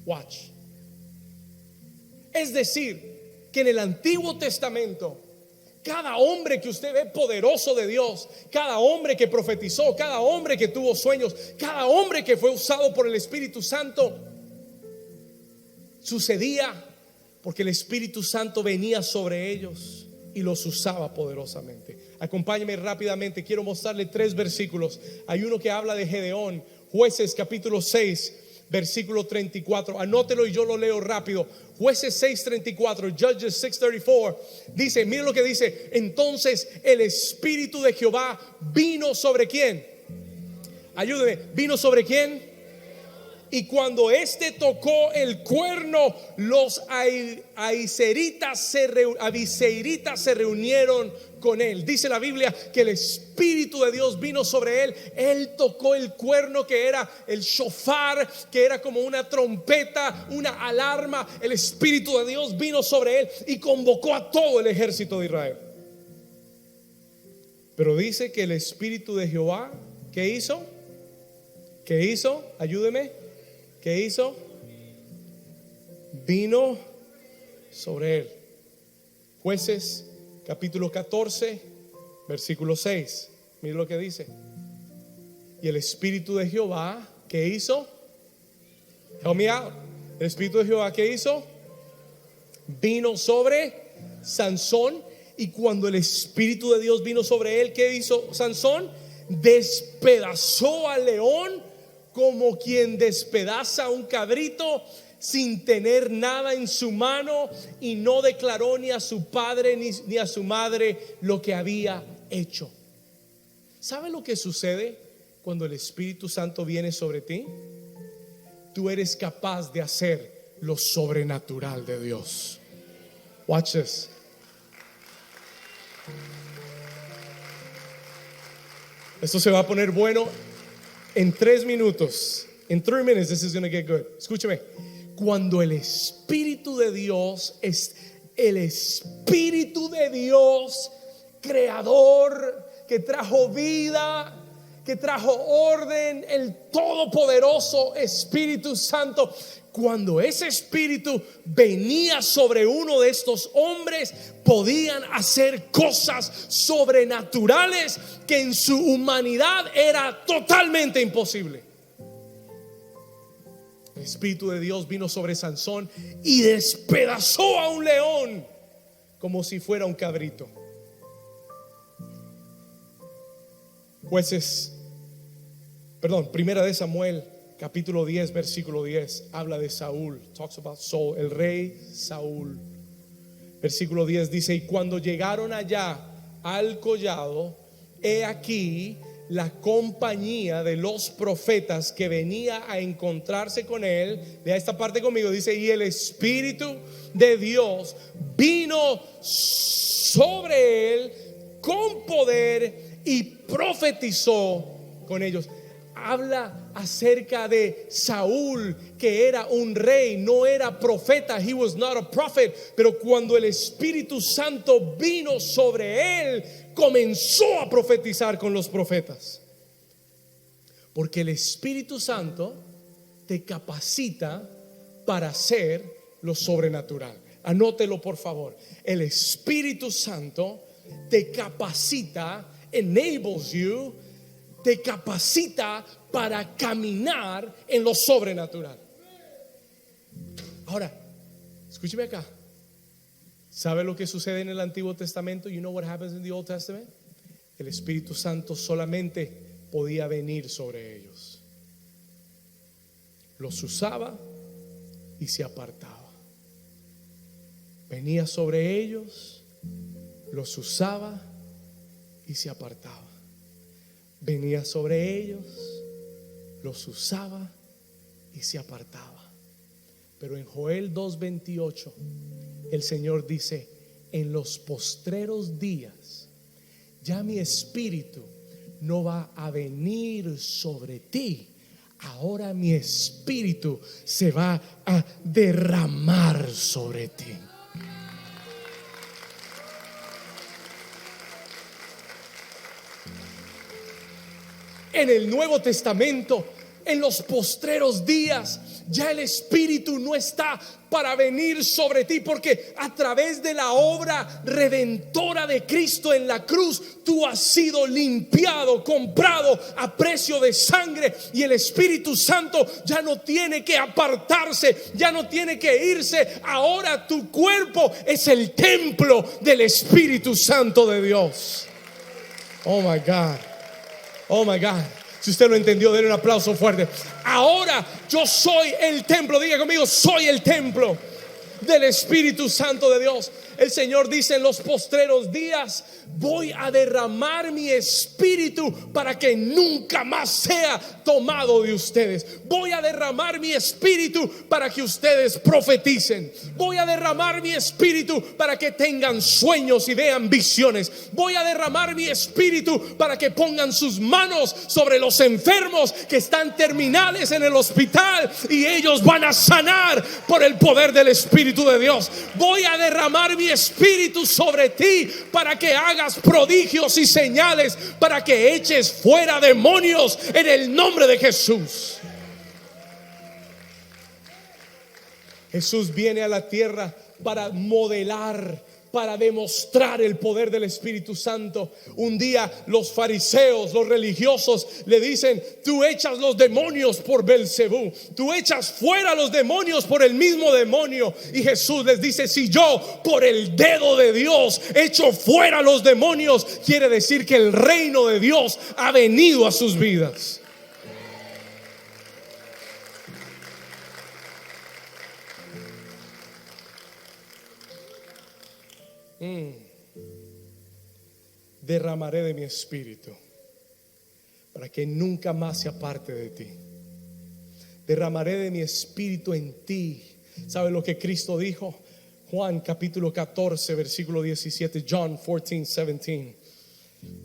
Watch. Es decir, que en el Antiguo Testamento, cada hombre que usted ve poderoso de Dios, cada hombre que profetizó, cada hombre que tuvo sueños, cada hombre que fue usado por el Espíritu Santo, sucedía porque el Espíritu Santo venía sobre ellos y los usaba poderosamente. Acompáñeme rápidamente, quiero mostrarle 3 versículos. Hay uno que habla de Gedeón, Jueces capítulo 6, versículo 34. Anótelo y yo lo leo rápido. Jueces 6:34, Judges 6:34. Dice, mire lo que dice: entonces el Espíritu de Jehová vino sobre ¿quién? Ayúdeme, ¿vino sobre quién? Y cuando éste tocó el cuerno, los abiseiritas se reunieron con él. Dice la Biblia que el Espíritu de Dios vino sobre él. Él tocó el cuerno, que era el shofar, que era como una trompeta, una alarma. El Espíritu de Dios vino sobre él y convocó a todo el ejército de Israel. Pero dice que el Espíritu de Jehová, ¿qué hizo? ¿Qué hizo? Ayúdeme. ¿Qué hizo? Vino sobre él. Jueces capítulo 14, versículo 6. Mire lo que dice. Y el Espíritu de Jehová, ¿qué hizo? Help me out. El Espíritu de Jehová, ¿qué hizo? Vino sobre Sansón. Y cuando el Espíritu de Dios vino sobre él, ¿qué hizo Sansón? Despedazó al león como quien despedaza un cabrito, sin tener nada en su mano, y no declaró ni a su padre ni a su madre lo que había hecho. ¿Sabe lo que sucede cuando el Espíritu Santo viene sobre ti? Tú eres capaz de hacer lo sobrenatural de Dios. Watch this. Esto se va a poner bueno en 3 minutos. In 3 minutes this is going to get good. Escúcheme. Cuando el Espíritu de Dios es el Espíritu de Dios creador, que trajo vida, que trajo orden, el todopoderoso Espíritu Santo, cuando ese Espíritu venía sobre uno de estos hombres, podían hacer cosas sobrenaturales que en su humanidad era totalmente imposible. El Espíritu de Dios vino sobre Sansón y despedazó a un león como si fuera un cabrito. Primera de Samuel capítulo 10 versículo 10 habla de Saúl. Talks about Saul, el rey Saúl. Versículo 10 dice: y cuando llegaron allá al collado, he aquí la compañía de los profetas que venía a encontrarse con él. Vea esta parte conmigo, dice: y el Espíritu de Dios vino sobre él con poder y profetizó con ellos. Habla acerca de Saúl, que era un rey, no era profeta. He was not a prophet. Pero cuando el Espíritu Santo vino sobre él, comenzó a profetizar con los profetas. Porque el Espíritu Santo te capacita para hacer lo sobrenatural. Anótelo por favor. El Espíritu Santo te capacita, enables you, te capacita para caminar en lo sobrenatural. Ahora, escúcheme acá. ¿Sabe lo que sucede en el Antiguo Testamento? You know what happens in the Old Testament? El Espíritu Santo solamente podía venir sobre ellos. Los usaba y se apartaba. Venía sobre ellos, los usaba y se apartaba. Venía sobre ellos, los usaba y se apartaba. Pero en Joel 2:28 el Señor dice: en los postreros días ya mi Espíritu no va a venir sobre ti ahora mi espíritu se va a derramar sobre ti. En el Nuevo Testamento, en los postreros días, ya el Espíritu no está para venir sobre ti, porque a través de la obra redentora de Cristo en la cruz, tú has sido limpiado, comprado a precio de sangre, y el Espíritu Santo ya no tiene que apartarse, ya no tiene que irse. Ahora tu cuerpo es el templo del Espíritu Santo de Dios. Oh my God. Oh my God. Si usted lo entendió, denle un aplauso fuerte. Ahora yo soy el templo. Diga conmigo, soy el templo del Espíritu Santo de Dios. El Señor dice: en los postreros días voy a derramar mi espíritu para que nunca más sea tomado de ustedes. Voy a derramar mi espíritu para que ustedes profeticen. Voy a derramar mi espíritu para que tengan sueños y vean visiones. Voy a derramar mi espíritu para que pongan sus manos sobre los enfermos que están terminales en el hospital, y ellos van a sanar por el poder del Espíritu de Dios. Voy a derramar mi espíritu sobre ti para que hagas prodigios y señales, para que eches fuera demonios en el nombre de Jesús. Jesús viene a la tierra para modelar, para demostrar el poder del Espíritu Santo. Un día los fariseos, los religiosos, le dicen: tú echas los demonios por Belcebú, tú echas fuera los demonios por el mismo demonio. Y Jesús les dice: si yo por el dedo de Dios echo fuera los demonios, quiere decir que el reino de Dios ha venido a sus vidas. Derramaré de mi espíritu para que nunca más se aparte de ti. Derramaré de mi espíritu en ti. ¿Sabe lo que Cristo dijo? Juan capítulo 14 versículo 17. John 14:17.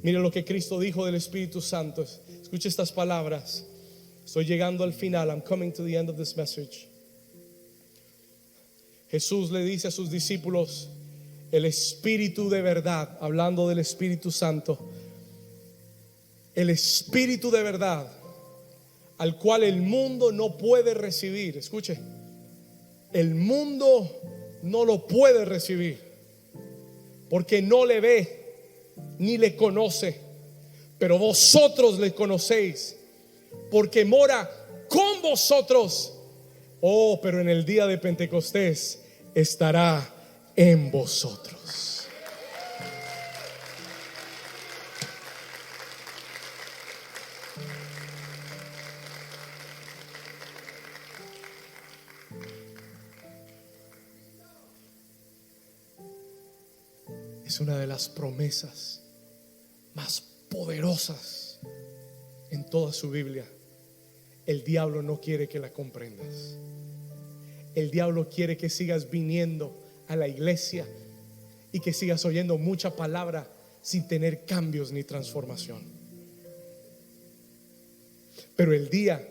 Mire lo que Cristo dijo del Espíritu Santo. Escuche estas palabras. Estoy llegando al final. I'm coming to the end of this message. Jesús le dice a sus discípulos: el Espíritu de verdad, hablando del Espíritu Santo, el Espíritu de verdad, al cual el mundo no puede recibir. Escuche, el mundo no lo puede recibir porque no le ve ni le conoce, pero vosotros le conocéis porque mora con vosotros. Oh, pero en el día de Pentecostés estará en vosotros. Es una de las promesas más poderosas en toda su Biblia. El diablo no quiere que la comprendas. El diablo quiere que sigas viniendo a la iglesia y que sigas oyendo mucha palabra sin tener cambios ni transformación. Pero el día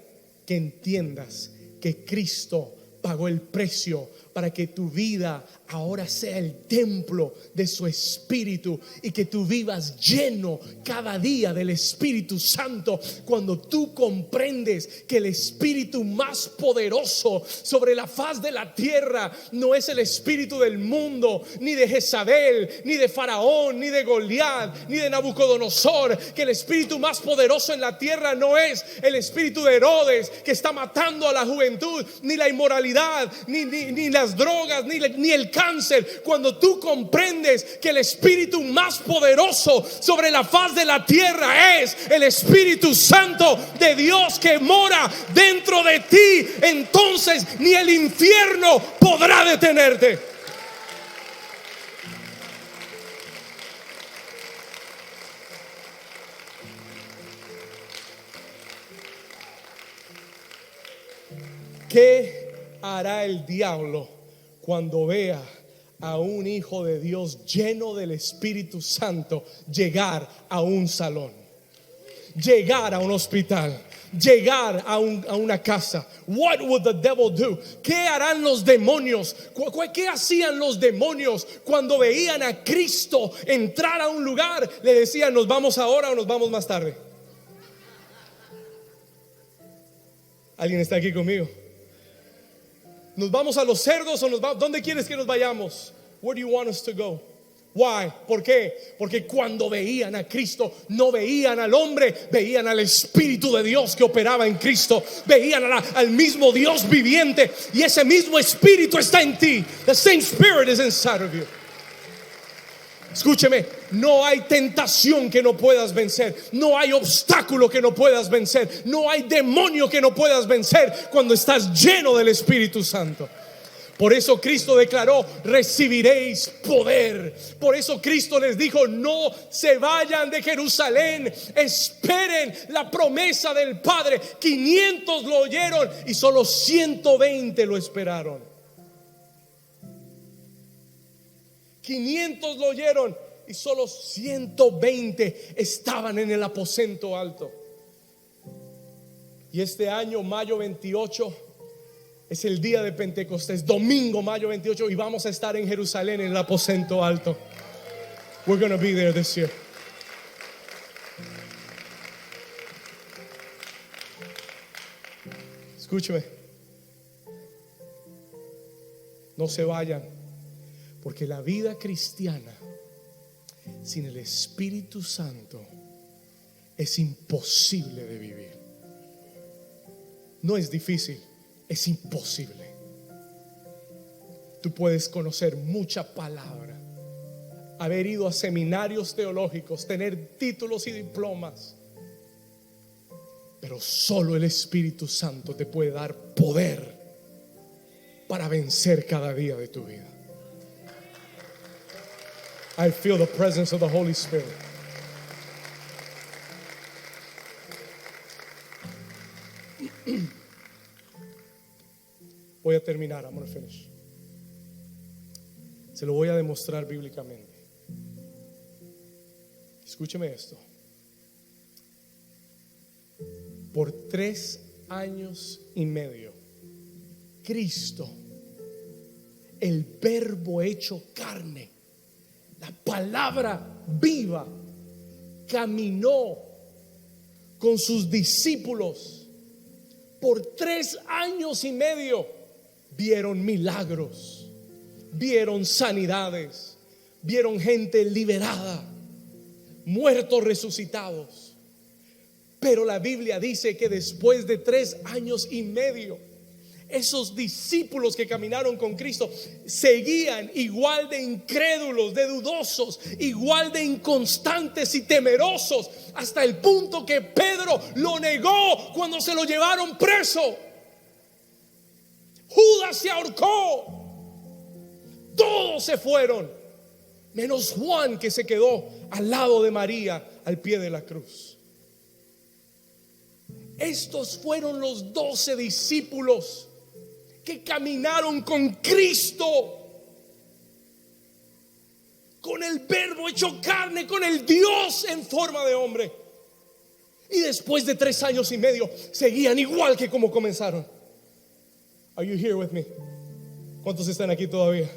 que entiendas que Cristo pagó el precio para que tu vida ahora sea el templo de su Espíritu y que tú vivas lleno cada día del Espíritu Santo, cuando tú comprendes que el espíritu más poderoso sobre la faz de la tierra no es el espíritu del mundo, ni de Jezabel, ni de Faraón, ni de Goliat, ni de Nabucodonosor, que el espíritu más poderoso en la tierra no es el espíritu de Herodes, que está matando a la juventud, ni la inmoralidad, ni las drogas, ni el cáncer. Cuando tú comprendes que el espíritu más poderoso sobre la faz de la tierra es el Espíritu Santo de Dios que mora dentro de ti, entonces ni el infierno podrá detenerte. ¿Qué hará el diablo cuando vea a un hijo de Dios lleno del Espíritu Santo llegar a un salón, llegar a un hospital, llegar a una casa? What would the devil do? ¿Qué harán los demonios? ¿Qué hacían los demonios cuando veían a Cristo entrar a un lugar? Le decían, ¿nos vamos ahora o nos vamos más tarde? ¿Alguien está aquí conmigo? ¿Nos vamos a los cerdos o nos vamos? ¿Dónde quieres que nos vayamos? Where do you want us to go? Why? ¿Por qué? Porque cuando veían a Cristo, no veían al hombre, veían al Espíritu de Dios que operaba en Cristo. Veían al mismo Dios viviente, y ese mismo Espíritu está en ti. The same Spirit is inside of you. Escúcheme, no hay tentación que no puedas vencer, no hay obstáculo que no puedas vencer, no hay demonio que no puedas vencer cuando estás lleno del Espíritu Santo. Por eso Cristo declaró, recibiréis poder. Por eso Cristo les dijo, no se vayan de Jerusalén, esperen la promesa del Padre. 500 lo oyeron y solo 120 lo esperaron. 500 lo oyeron y solo 120 estaban en el aposento alto. Y este año, mayo 28, es el día de Pentecostés, domingo, mayo 28, y vamos a estar en Jerusalén en el aposento alto. We're going to be there this year. Escúcheme, no se vayan. Porque la vida cristiana sin el Espíritu Santo es imposible de vivir. No es difícil, es imposible. Tú puedes conocer mucha palabra, haber ido a seminarios teológicos, tener títulos y diplomas, pero solo el Espíritu Santo te puede dar poder para vencer cada día de tu vida. I feel the presence of the Holy Spirit. Voy a terminar. I'm going to finish. Se lo voy a demostrar bíblicamente. Escúcheme esto. Por 3 años y medio, Cristo, el Verbo hecho carne, la palabra viva, caminó con sus discípulos por 3 años y medio. Vieron milagros, vieron sanidades, vieron gente liberada, muertos resucitados. Pero la Biblia dice que después de 3 años y medio, esos discípulos que caminaron con Cristo seguían igual de incrédulos, de dudosos, igual de inconstantes y temerosos, hasta el punto que Pedro lo negó cuando se lo llevaron preso. Judas se ahorcó. Todos se fueron, menos Juan, que se quedó al lado de María al pie de la cruz. Estos fueron los 12 discípulos que caminaron con Cristo, con el Verbo hecho carne, con el Dios en forma de hombre. Y después de 3 años y medio seguían igual que como comenzaron. Are you here with me? ¿Cuántos están aquí todavía?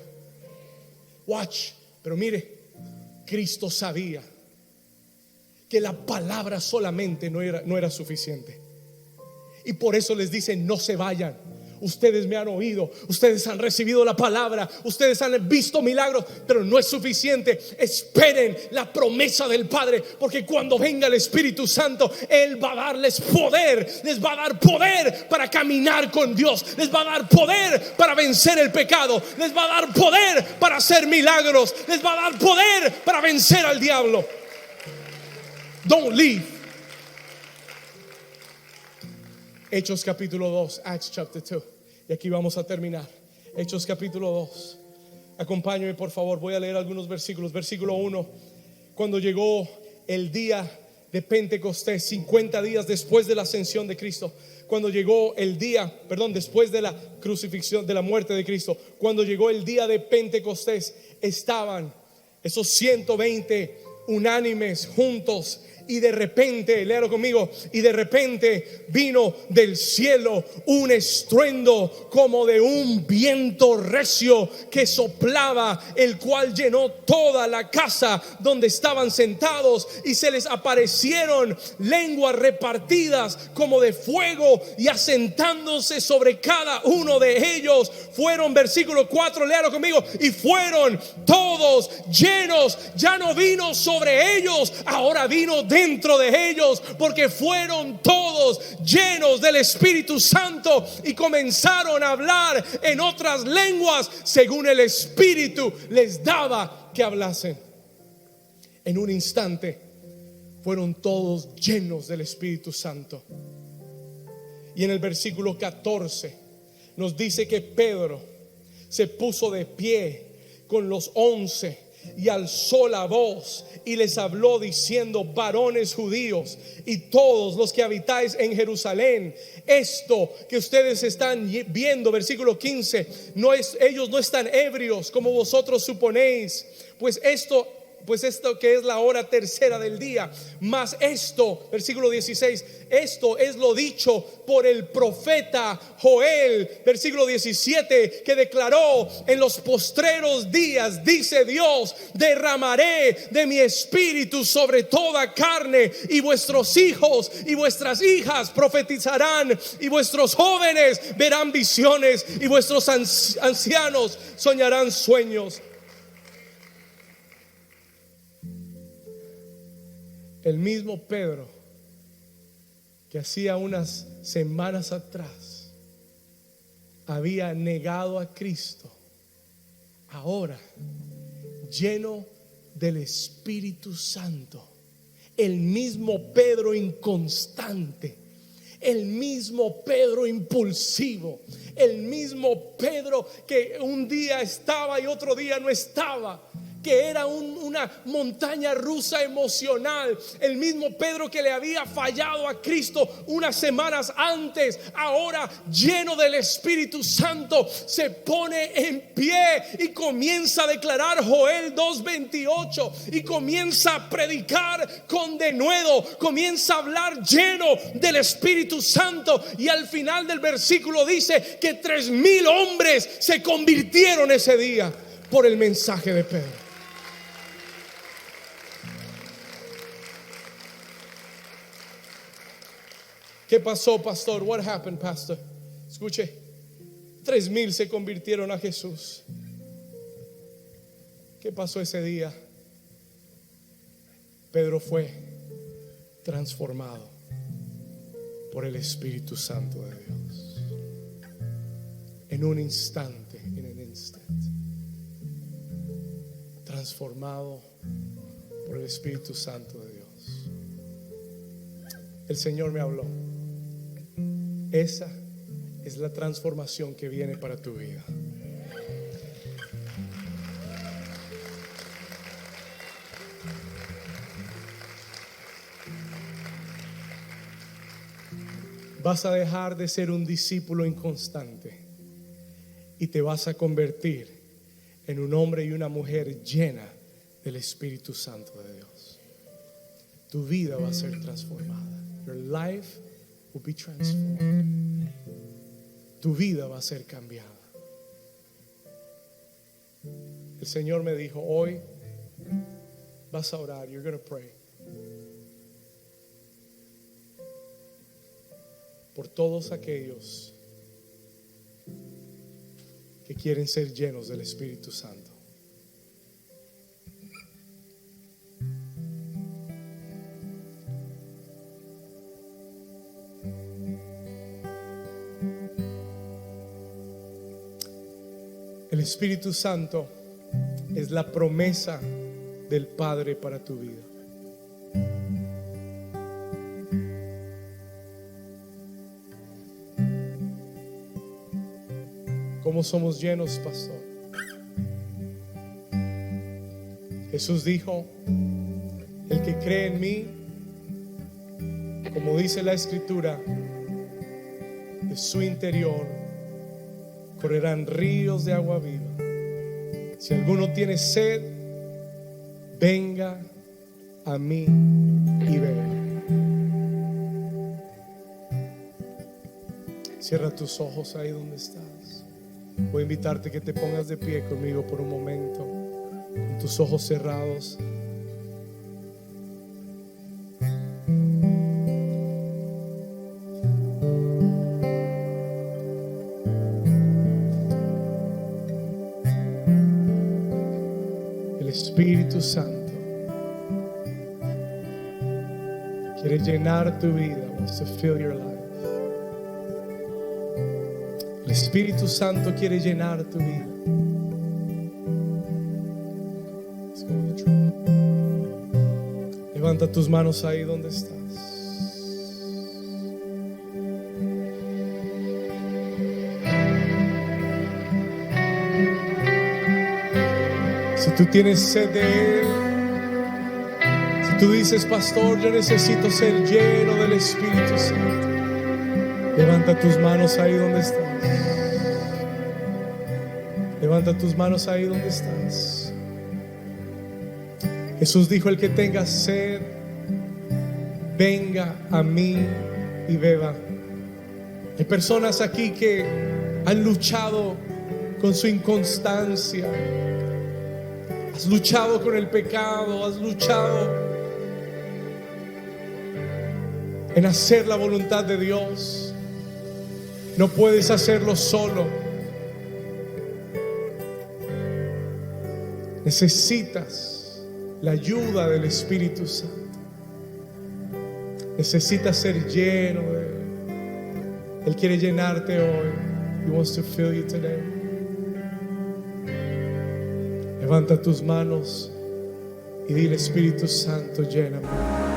Watch. Pero mire, Cristo sabía que la palabra solamente no era suficiente. Y por eso les dice, no se vayan. Ustedes me han oído, ustedes han recibido la palabra, ustedes han visto milagros, pero no es suficiente. Esperen la promesa del Padre, porque cuando venga el Espíritu Santo, Él va a darles poder. Les va a dar poder para caminar con Dios, les va a dar poder para vencer el pecado, les va a dar poder para hacer milagros, les va a dar poder para vencer al diablo. Don't leave. Hechos capítulo 2, Acts chapter 2. Y aquí vamos a terminar. Hechos capítulo 2. Acompáñame por favor, voy a leer algunos versículos. Versículo 1. Cuando llegó el día de Pentecostés, 50 días después de la ascensión de Cristo, cuando llegó el día, después de la crucifixión, de la muerte de Cristo, cuando llegó el día de Pentecostés, estaban esos 120 unánimes juntos Y de repente, léalo conmigo, y de repente vino del cielo un estruendo como de un viento recio que soplaba, el cual llenó toda la casa donde estaban sentados, y se les aparecieron lenguas repartidas como de fuego, y asentándose sobre cada uno de ellos fueron, versículo 4, léalo conmigo, y fueron todos llenos. Ya no vino sobre ellos, ahora vino dentro de ellos, porque fueron todos llenos del Espíritu Santo y comenzaron a hablar en otras lenguas según el Espíritu les daba que hablasen. En un instante fueron todos llenos del Espíritu Santo. Y en el versículo 14 nos dice que Pedro se puso de pie con los 11 y alzó la voz y les habló diciendo: varones judíos y todos los que habitáis en Jerusalén, esto que ustedes están viendo, versículo 15, ellos no están ebrios como vosotros suponéis, pues esto que es la hora tercera del día, mas esto, versículo 16, esto es lo dicho por el profeta Joel, versículo 17, que declaró: en los postreros días, dice Dios, derramaré de mi espíritu sobre toda carne, y vuestros hijos y vuestras hijas profetizarán, y vuestros jóvenes verán visiones, y vuestros ancianos soñarán sueños. El mismo Pedro que hacía unas semanas atrás había negado a Cristo, ahora lleno del Espíritu Santo, el mismo Pedro inconstante, el mismo Pedro impulsivo, el mismo Pedro que un día estaba y otro día no estaba, que era una montaña rusa emocional, el mismo Pedro que le había fallado a Cristo unas semanas antes, ahora lleno del Espíritu Santo, se pone en pie y comienza a declarar Joel 2:28 y comienza a predicar con denuedo, comienza a hablar lleno del Espíritu Santo, y al final del versículo dice que 3,000 hombres se convirtieron ese día por el mensaje de Pedro. ¿Qué pasó, pastor? What happened, pastor? Escuche, 3,000 se convirtieron a Jesús. ¿Qué pasó ese día? Pedro fue transformado por el Espíritu Santo de Dios. En un instante, transformado por el Espíritu Santo de Dios. El Señor me habló. Esa es la transformación que viene para tu vida. Vas a dejar de ser un discípulo inconstante y te vas a convertir en un hombre y una mujer llena del Espíritu Santo de Dios. Tu vida va a ser transformada. Your life will be transformed. Tu vida va a ser cambiada. El Señor me dijo: hoy vas a orar. You're going to pray por todos aquellos que quieren ser llenos del Espíritu Santo. El Espíritu Santo es la promesa del Padre para tu vida. ¿Cómo somos llenos, pastor? Jesús dijo: el que cree en mí, como dice la Escritura, de su interior correrán ríos de agua viva. Si alguno tiene sed, venga a mí y bebe. Cierra tus ojos ahí donde estás. Voy a invitarte que te pongas de pie conmigo por un momento, con tus ojos cerrados. El Espíritu Santo quiere llenar tu vida. Wants to fill your life. El Espíritu Santo quiere llenar tu vida. Levanta tus manos ahí donde estás. Si tú tienes sed de Él, si tú dices, pastor, yo necesito ser lleno del Espíritu Santo, levanta tus manos ahí donde estás. Levanta tus manos ahí donde estás. Jesús dijo, el que tenga sed, venga a mí y beba. Hay personas aquí que han luchado con su inconstancia. Has luchado con el pecado, has luchado en hacer la voluntad de Dios. No puedes hacerlo solo. Necesitas la ayuda del Espíritu Santo. Necesitas ser lleno de Él. Él quiere llenarte hoy. He wants to fill you today. Levanta tus manos y dile, Espíritu Santo, lléname.